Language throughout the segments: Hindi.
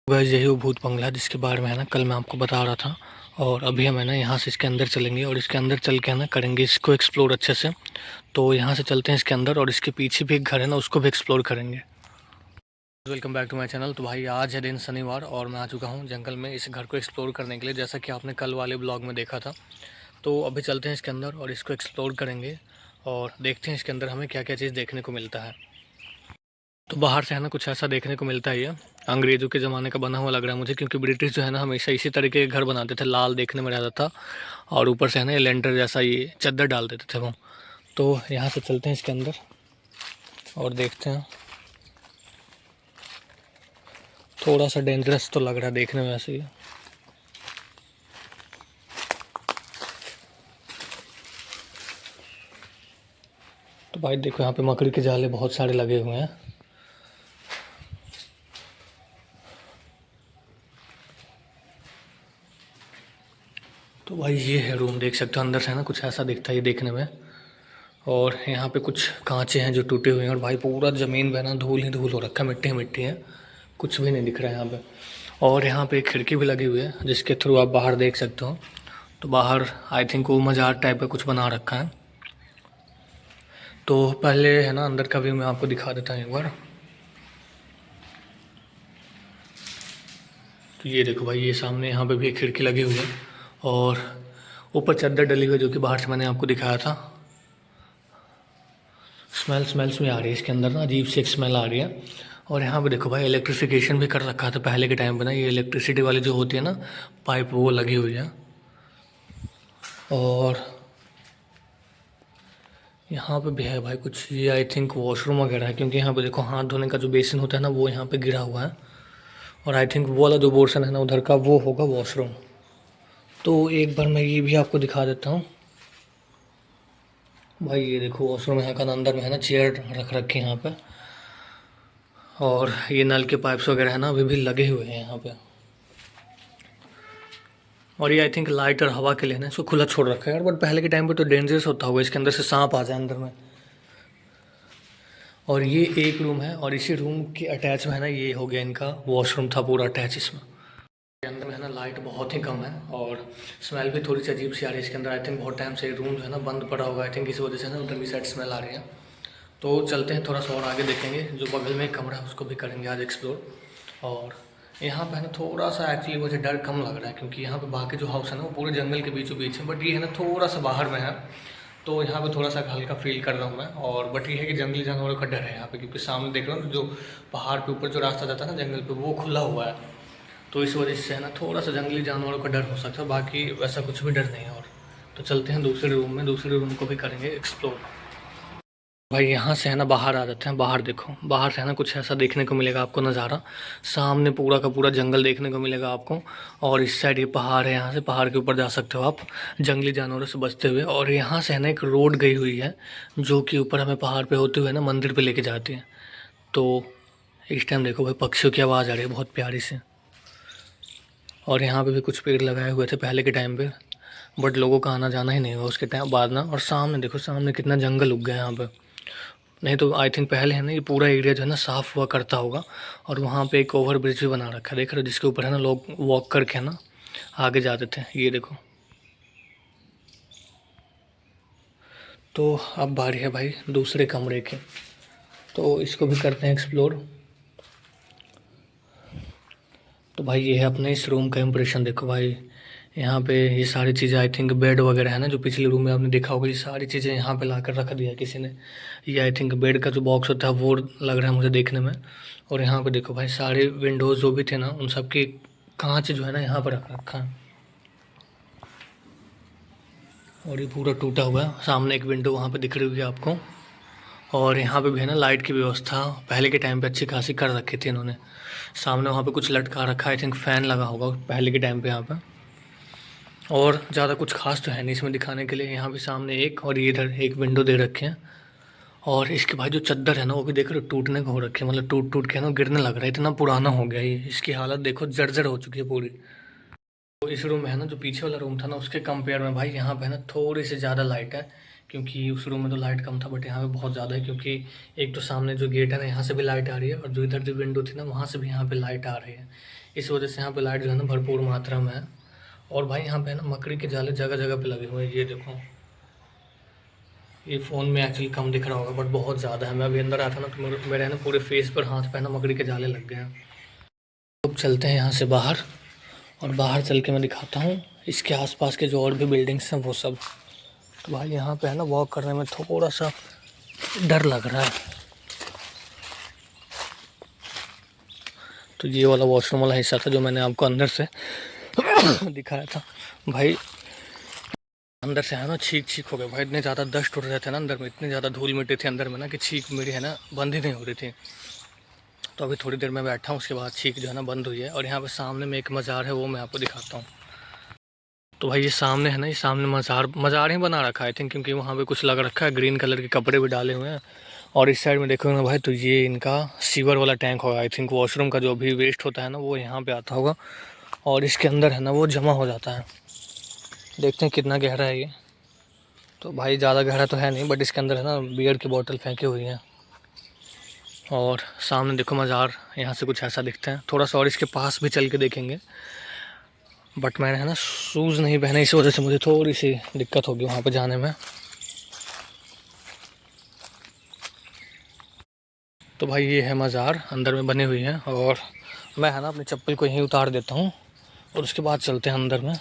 गाइस यही वो भूत बंगला जिसके बारे में है ना कल मैं आपको बता रहा था। और अभी हम है ना यहाँ से इसके अंदर चलेंगे और इसके अंदर चल के है ना करेंगे इसको एक्सप्लोर अच्छे से। तो यहाँ से चलते हैं इसके अंदर और इसके पीछे भी एक घर है ना उसको भी एक्सप्लोर करेंगे। Welcome back to my channel. तो भाई आज है दिन शनिवार और मैं आ चुका हूँ जंगल में इस घर को एक्सप्लोर करने के लिए, जैसा कि आपने कल वाले ब्लॉग में देखा था। तो अभी चलते हैं इसके अंदर और इसको एक्सप्लोर करेंगे और देखते हैं इसके अंदर हमें क्या क्या चीज़ देखने को मिलता है। तो बाहर से है ना कुछ ऐसा देखने को मिलता है, ये अंग्रेज़ों के ज़माने का बना हुआ लग रहा है मुझे, क्योंकि ब्रिटिश जो है ना हमेशा इसी तरीके के घर बनाते थे, लाल देखने में रहता था और ऊपर से है ना ये लेंटर जैसा ये चद्दर डाल देते थे वो। तो यहाँ से चलते हैं इसके अंदर और देखते हैं। थोड़ा सा डेंजरस तो लग रहा है देखने में वैसे ही। तो भाई देखो यहाँ पे मकड़ी के जाले बहुत सारे लगे हुए हैं। तो भाई ये है रूम, देख सकते हो अंदर से है ना कुछ ऐसा दिखता है ये देखने में। और यहाँ पे कुछ कांचे हैं जो टूटे हुए हैं और भाई पूरा ज़मीन पे ना धूल ही धूल हो रखा है, मिट्टी ही मिट्टी है, कुछ भी नहीं दिख रहा है यहाँ पे। और यहाँ पे एक खिड़की भी लगी हुई है जिसके थ्रू आप बाहर देख सकते हो। तो बाहर आई थिंक वो मज़ार टाइप का कुछ बना रखा है। तो पहले है ना अंदर का व्यू मैं आपको दिखा देता हूँ एक बार। तो ये देखो भाई, ये सामने यहाँ पे भी एक खिड़की लगी हुई है और ऊपर चादर डली हुई है जो कि बाहर से मैंने आपको दिखाया था। स्मेल्स भी आ रही है इसके अंदर ना, अजीब सी एक स्मेल आ रही है। और यहाँ पे देखो भाई इलेक्ट्रिफिकेशन भी कर रखा था पहले के टाइम पे ना, ये इलेक्ट्रिसिटी वाली जो होती है ना पाइप, वो लगी हुई है। और यहाँ पे भी है भाई कुछ, ये आई थिंक वॉशरूम वगैरह है, क्योंकि यहाँ पे देखो हाथ धोने का जो बेसिन होता है ना वो यहाँ पे गिरा हुआ है। और आई थिंक वो वाला जो पोर्शन है ना उधर का वो होगा वॉशरूम। तो एक बार मैं ये भी आपको दिखा देता हूँ। भाई ये देखो वॉशरूम यहाँ का अंदर में है ना चेयर रख रखी है यहाँ पे। और ये नल के पाइप्स वगैरह है ना अभी भी लगे हुए हैं यहाँ पे। और ये आई थिंक लाइट और हवा के लिए ना इसको खुला छोड़ रखा है यार, बट पहले के टाइम पे तो डेंजरस होता होगा, इसके अंदर से सांप आ जाए अंदर में। और ये एक रूम है और इसी रूम के अटैच में है ना ये हो गया इनका वॉशरूम था पूरा अटैच इसमें। के अंदर में है ना लाइट बहुत ही कम है और स्मेल भी थोड़ी सी अजीब सी आ रही है इसके अंदर। आई थिंक बहुत टाइम से रूम जो है ना बंद पड़ा होगा, आई थिंक इस वजह से ना उधर की साइड स्मेल आ रही है। तो चलते हैं थोड़ा सा और आगे देखेंगे, जो बगल में एक कमरा है उसको भी करेंगे आज एक्सप्लोर। और यहाँ पे है ना थोड़ा सा एक्चुअली मुझे डर कम लग रहा है, क्योंकि यहाँ पे बाकी जो हाउस है ना वो पूरे जंगल के बीचों बीच है, बट ये है ना थोड़ा सा बाहर में है। तो यहाँ पे थोड़ा सा हल्का फील कर रहा हूँ मैं। और बट ये है कि जंगली जानवरों का डर है यहाँ पे, क्योंकि सामने देख रहा हूँ जो पहाड़ पे ऊपर जो रास्ता जाता है ना जंगल पे वो खुला हुआ है। तो इस वजह से है ना थोड़ा सा जंगली जानवरों का डर हो सकता है, बाकी वैसा कुछ भी डर नहीं है। और तो चलते हैं दूसरे रूम में, दूसरे रूम को भी करेंगे एक्सप्लोर। भाई यहाँ से है ना बाहर आ जाते हैं। बाहर देखो, बाहर से है ना कुछ ऐसा देखने को मिलेगा आपको नज़ारा। सामने पूरा का पूरा जंगल देखने को मिलेगा आपको। और इस साइड ये पहाड़ है, यहाँ से पहाड़ के ऊपर जा सकते हो आप जंगली जानवरों से बचते हुए। और यहाँ से है ना एक रोड गई हुई है जो कि ऊपर हमें पहाड़ पे होते हुए ना मंदिर पे लेके जाती है। तो इस टाइम देखो भाई पक्षियों की आवाज़ आ रही है बहुत प्यारी से। और यहाँ पे भी कुछ पेड़ लगाए हुए थे पहले के टाइम पे, बट लोगों का आना जाना ही नहीं हुआ उसके टाइम बाद ना। और सामने देखो, सामने कितना जंगल उग गया यहाँ पे। नहीं तो आई थिंक पहले है ना ये पूरा एरिया जो है ना साफ़ हुआ करता होगा। और वहाँ पे एक ओवर ब्रिज भी बना रखा है, देख रहे हो, जिसके ऊपर है ना लोग वॉक करके है ना आगे जाते थे, ये देखो। तो अब बारी है भाई दूसरे कमरे की, तो इसको भी करते हैं एक्सप्लोर। तो भाई ये है अपने इस रूम का इम्प्रेशन, देखो भाई यहाँ पे ये सारी चीज़ें आई थिंक बेड वगैरह है ना, जो पिछले रूम में आपने देखा होगा, ये सारी चीज़ें यहाँ पे ला कर रख दिया है किसी ने। ये आई थिंक बेड का जो बॉक्स होता है वो लग रहा है मुझे देखने में। और यहाँ पे देखो भाई सारे विंडोज़ जो भी थे ना उन सब के कांच जो है ना यहाँ पर रख रखा है। और ये पूरा टूटा हुआ है, सामने एक विंडो वहाँ पे दिख रही होगी आपको। और यहाँ पे भी है ना लाइट की व्यवस्था पहले के टाइम पे अच्छी खासी कर रखी थी इन्होंने। सामने वहाँ पे कुछ लटका रखा है, आई थिंक फ़ैन लगा होगा पहले के टाइम पे यहाँ पे। और ज़्यादा कुछ खास तो है नहीं इसमें दिखाने के लिए। यहाँ भी सामने एक और ये इधर एक विंडो दे रखे हैं। और इसके भाई जो चद्दर है ना वो भी देख रहे हो टूटने को हो रखे हैं, मतलब टूट टूट के ना गिरने लग रहा है, इतना पुराना हो गया ये। इसकी हालत देखो जर्जर हो चुकी है पूरी। तो इस रूम में है ना जो पीछे वाला रूम था ना उसके कंपेयर में भाई यहाँ पे है ना थोड़ी सी ज़्यादा लाइट है, क्योंकि उस रूम में तो लाइट कम था, बट यहाँ पे बहुत ज़्यादा है, क्योंकि एक तो सामने जो गेट है ना, यहाँ से भी लाइट आ रही है, और जो इधर जो विंडो थी ना, वहाँ से भी यहाँ पे लाइट आ रही है। इस वजह से यहाँ पे लाइट जो है ना भरपूर मात्रा में है। और भाई यहाँ पे है ना मकड़ी के जाले जगह जगह पे लगे हुए हैं, ये देखो। ये फ़ोन में एक्चुअली कम दिख रहा होगा, बट बहुत ज़्यादा है। मैं अभी अंदर आया था ना, तो मेरे है ना पूरे फेस पर, हाथ पे ना मकड़ी के जाले लग गए हैं। अब चलते हैं यहाँ से बाहर, और बाहर चल के मैं दिखाता हूँ इसके आसपास के जो और भी बिल्डिंग्स हैं वो सब। तो भाई यहाँ पे है ना वॉक करने में थोड़ा सा डर लग रहा है। तो ये वाला वॉशरूम वाला हिस्सा था जो मैंने आपको अंदर से दिखाया था। भाई अंदर से है ना छींक छींक हो गया भाई, इतने ज़्यादा डस्ट उड़ रहे थे ना अंदर में, इतनी ज़्यादा धूल मिट्टी थी अंदर में ना कि छींक मेरी है ना बंद ही नहीं हो रही थी। तो अभी थोड़ी देर में बैठा हूँ, उसके बाद छींक जो है ना बंद हुई है। और यहाँ पे सामने में एक मज़ार है, वो मैं आपको दिखाता हूँ। तो भाई ये सामने है ना, ये सामने मज़ार ही बना रखा है आई थिंक, क्योंकि वहाँ पे कुछ लग रखा है, ग्रीन कलर के कपड़े भी डाले हुए हैं। और इस साइड में देखोगे ना भाई, तो ये इनका सीवर वाला टैंक होगा आई थिंक। वॉशरूम का जो भी वेस्ट होता है ना वो यहाँ पे आता होगा, और इसके अंदर है ना वो जमा हो जाता है। देखते हैं कितना गहरा है ये। तो भाई ज़्यादा गहरा तो है नहीं, बट इसके अंदर है ना बियर की बोतल फेंकी हुई है। और सामने देखो मज़ार, यहाँ से कुछ ऐसा दिखता है। थोड़ा सा और इसके पास भी चल के देखेंगे, बट मैंने है ना शूज़ नहीं पहने, इस वजह से मुझे थोड़ी सी दिक्कत होगी वहाँ पे जाने में। तो भाई ये है मज़ार, अंदर में बनी हुई है। और मैं है ना अपनी चप्पल को यहीं उतार देता हूँ, और उसके बाद चलते हैं अंदर में।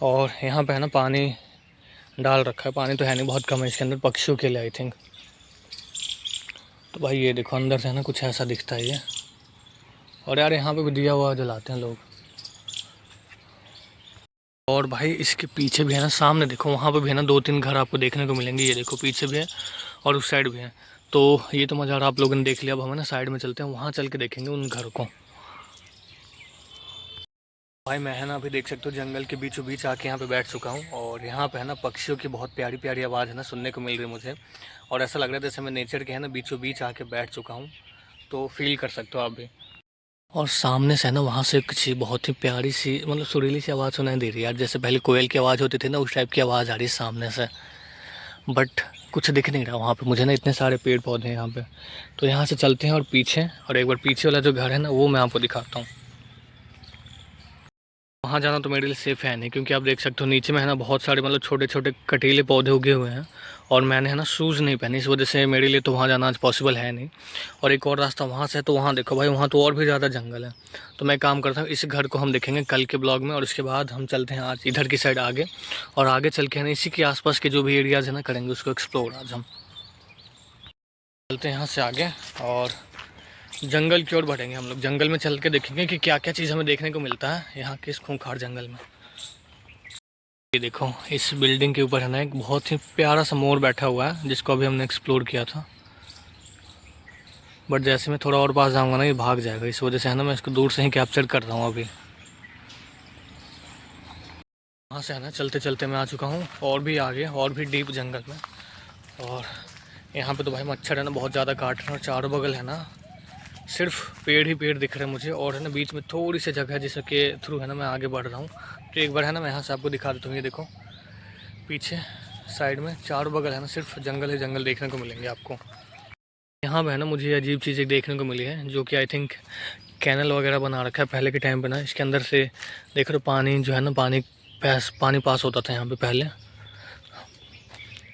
और यहाँ पे है ना पानी डाल रखा है, पानी तो है नहीं, बहुत कम है इसके अंदर, पक्षियों के लिए आई थिंक। तो भाई ये देखो अंदर से है ना कुछ ऐसा दिखता है ये। और यार यहाँ पे भी दिया हुआ जलाते हैं लोग। और भाई इसके पीछे भी है ना, सामने देखो वहाँ पे भी है ना 2-3 घर आपको देखने को मिलेंगे। ये देखो पीछे भी है और उस साइड भी है। तो ये तो मज़ारा आप लोगों ने देख लिया, अब हम ना साइड में चलते हैं, वहाँ चल के देखेंगे उन घर को। भाई मैं है ना अभी देख सकते हो जंगल के बीचों बीच आके यहाँ पे बैठ चुका हूँ, और यहाँ पे है ना पक्षियों की बहुत प्यारी प्यारी आवाज़ है ना सुनने को मिल रही है मुझे। और ऐसा लग रहा है जैसे मैं नेचर के है ना बीचों बीच आके बैठ चुका हूँ। तो फील कर सकते हो आप भी। और सामने से है ना वहाँ से कुछ बहुत ही प्यारी सी मतलब सुरीली सी आवाज़ सुनाई दे रही है यार, जैसे पहले कोयल की आवाज़ होती थी ना, उस टाइप की आवाज़ आ रही है सामने से। बट कुछ दिख नहीं रहा वहाँ पे मुझे ना, इतने सारे पेड़ पौधे हैं यहाँ पे। तो यहाँ से चलते हैं और पीछे, और एक बार पीछे वाला जो घर है ना वो मैं आपको दिखाता हूँ। वहाँ जाना तो मेरे लिए सेफ़ है नहीं, क्योंकि आप देख सकते हो नीचे में है ना बहुत सारे मतलब छोटे छोटे कटीले पौधे उगे हुए हैं, और मैंने है ना शूज़ नहीं पहने, इस वजह से मेरे लिए तो वहाँ जाना आज पॉसिबल है नहीं। और एक और रास्ता वहाँ से है, तो वहाँ देखो भाई वहाँ तो और भी ज़्यादा जंगल है। तो मैं काम करता हूँ, इस घर को हम देखेंगे कल के ब्लॉग में, और उसके बाद हम चलते हैं आज इधर की साइड आगे, और आगे चल के है ना इसी के आसपास के जो भी एरियाज़ है ना करेंगे उसको एक्सप्लोर। आज हम चलते हैं यहाँ से आगे, और जंगल की ओर बढ़ेंगे हम लोग। जंगल में चल के देखेंगे कि क्या क्या चीज़ हमें देखने को मिलता है यहाँ के इस खूंखार जंगल में। ये देखो इस बिल्डिंग के ऊपर है ना एक बहुत ही प्यारा सा मोर बैठा हुआ है, जिसको अभी हमने एक्सप्लोर किया था। बट जैसे मैं थोड़ा और पास जाऊंगा ना ये भाग जाएगा, इस वजह से है ना मैं इसको दूर से ही कैप्चर कर रहा हूँ अभी। वहाँ से है ना चलते चलते मैं आ चुका हूँ और भी आगे, और भी डीप जंगल में। और यहाँ पे तो भाई मच्छर है ना बहुत ज़्यादा काट रहे हैं, और चारों बगल है ना सिर्फ पेड़ ही पेड़ दिख रहे हैं मुझे, और है ना बीच में थोड़ी सी जगह है जिसके थ्रू है ना मैं आगे बढ़ रहा हूँ। तो एक बार है ना मैं यहाँ से आपको दिखा देता हूँ। ये देखो पीछे साइड में चारों बगल है ना सिर्फ जंगल ही जंगल देखने को मिलेंगे आपको। यहाँ पे है ना मुझे अजीब चीज़ें देखने को मिली है, जो कि आई थिंक कैनल वगैरह बना रखा है पहले के टाइम पे ना। इसके अंदर से देख रहे हो पानी जो है ना, पानी पास होता था यहाँ पे पहले।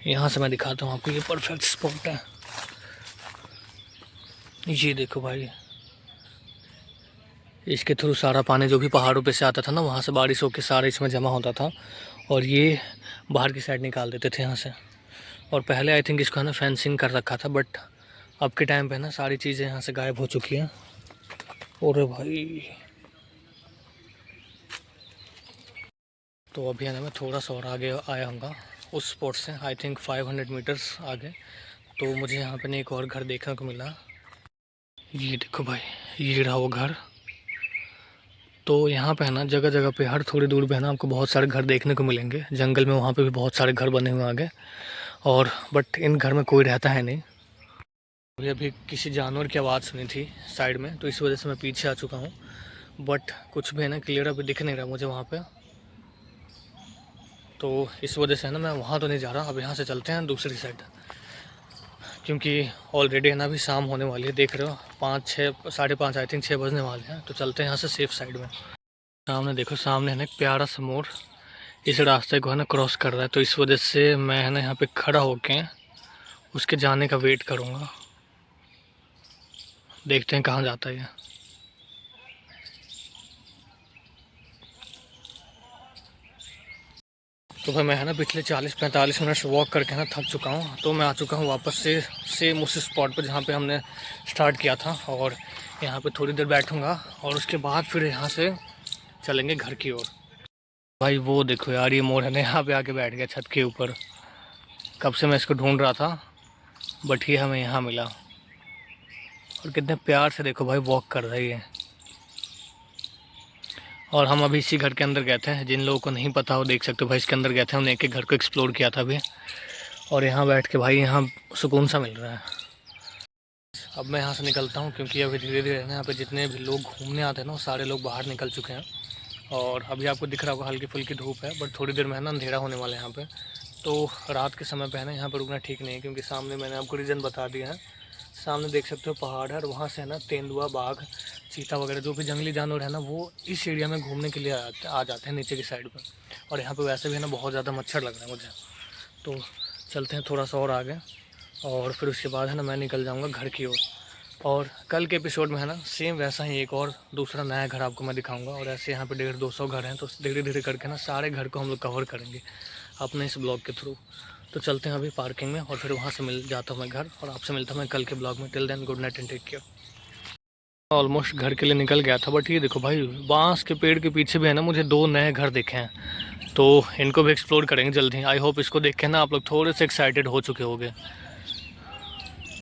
यहाँ से मैं दिखाता हूँ आपको, ये परफेक्ट स्पॉट है। ये देखो भाई, इसके थ्रू सारा पानी जो भी पहाड़ों पे से आता था ना, वहाँ से बारिश होकर सारा इसमें जमा होता था, और ये बाहर की साइड निकाल देते थे यहाँ से। और पहले आई थिंक इसको है ना फेंसिंग कर रखा था, बट अब के टाइम पे ना सारी चीज़ें यहाँ से गायब हो चुकी हैं। और भाई तो अभी है ना मैं थोड़ा सा और आगे आया हूँ उस स्पॉट से, आई थिंक 500 मीटर्स आगे। तो मुझे यहाँ पे एक और घर देखने को मिला। ये देखो भाई, ये रहा वो घर। तो यहाँ पे है ना जगह जगह पे हर थोड़ी दूर पे है ना आपको बहुत सारे घर देखने को मिलेंगे जंगल में। वहाँ पे भी बहुत सारे घर बने हुए आगे, और बट इन घर में कोई रहता है नहीं। मुझे अभी किसी जानवर की आवाज़ सुनी थी साइड में, तो इस वजह से मैं पीछे आ चुका हूँ। बट कुछ भी है ना क्लियर अभी दिख नहीं रहा मुझे वहाँ पे। तो इस वजह से है ना मैं वहाँ तो नहीं जा रहा, अब यहाँ से चलते हैं दूसरी साइड, क्योंकि ऑलरेडी है ना अभी शाम होने वाली है, देख रहे हो 5-6 5:30 आई थिंक 6 बजने वाले हैं। तो चलते हैं यहाँ से सेफ साइड में। सामने देखो, सामने है ना एक प्यारा सा मोड़ इस रास्ते को है ना क्रॉस कर रहा है, तो इस वजह से मैं है ना यहाँ पे खड़ा होके उसके जाने का वेट करूँगा। देखते हैं कहाँ जाता है ये। तो भाई मैं है ना पिछले 40-45 मिनट से वॉक करके ना थक चुका हूँ, तो मैं आ चुका हूँ वापस से सेम उस स्पॉट पर जहाँ पे हमने स्टार्ट किया था, और यहाँ पे थोड़ी देर बैठूँगा और उसके बाद फिर यहाँ से चलेंगे घर की ओर। भाई वो देखो यार, ये मोर है ना यहाँ पे आके बैठ गया छत के ऊपर। कब से मैं इसको ढूंढ रहा था, बट ये हमें यहाँ मिला, और कितने प्यार से देखो भाई वॉक कर रही है। और हम अभी इसी घर के अंदर गए थे, जिन लोगों को नहीं पता हो देख सकते हो भाई, इसके अंदर गए थे हमने, एक एक घर को एक्सप्लोर किया था अभी, और यहाँ बैठ के भाई यहाँ सुकून सा मिल रहा है। अब मैं यहाँ से निकलता हूँ, क्योंकि अभी धीरे धीरे यहाँ पे जितने भी लोग घूमने आते हैं ना, सारे लोग बाहर निकल चुके हैं। और अभी आपको दिख रहा होगा हल्की फुल्की धूप है, बट थोड़ी देर में है ना अंधेरा होने वाला है यहाँ पे। तो रात के समय पे है ना यहाँ पर रुकना ठीक नहीं है, क्योंकि सामने मैंने आपको रीज़न बता दिया है। सामने देख सकते हो पहाड़ है, और वहाँ से है ना तेंदुआ, बाघ, चीता वगैरह जो भी जंगली जानवर है ना, वो इस एरिया में घूमने के लिए आ जाते हैं नीचे की साइड पर। और यहाँ पर वैसे भी है ना बहुत ज़्यादा मच्छर लग रहा है मुझे। तो चलते हैं थोड़ा सा और आगे, और फिर उसके बाद है ना मैं निकल जाऊँगा घर की ओर। और कल के एपिसोड में है ना सेम वैसा ही एक और दूसरा नया घर आपको मैं दिखाऊंगा। और ऐसे यहाँ पे 150-200 घर हैं, तो धीरे धीरे करके ना सारे घर को हम लोग कवर करेंगे अपने इस ब्लॉग के थ्रू। तो चलते हैं अभी पार्किंग में, और फिर वहाँ से मिल जाता हूँ मैं घर, और आपसे मिलता हूँ मैं कल के ब्लॉग में। Till then good night and take care. Almost घर के लिए निकल गया था, बट ये देखो भाई, बांस के पेड़ के पीछे भी है ना मुझे 2 नए घर दिखे हैं, तो इनको भी एक्सप्लोर करेंगे जल्दी। आई होप इसको देख के ना आप लोग थोड़े से एक्साइटेड हो चुके होंगे।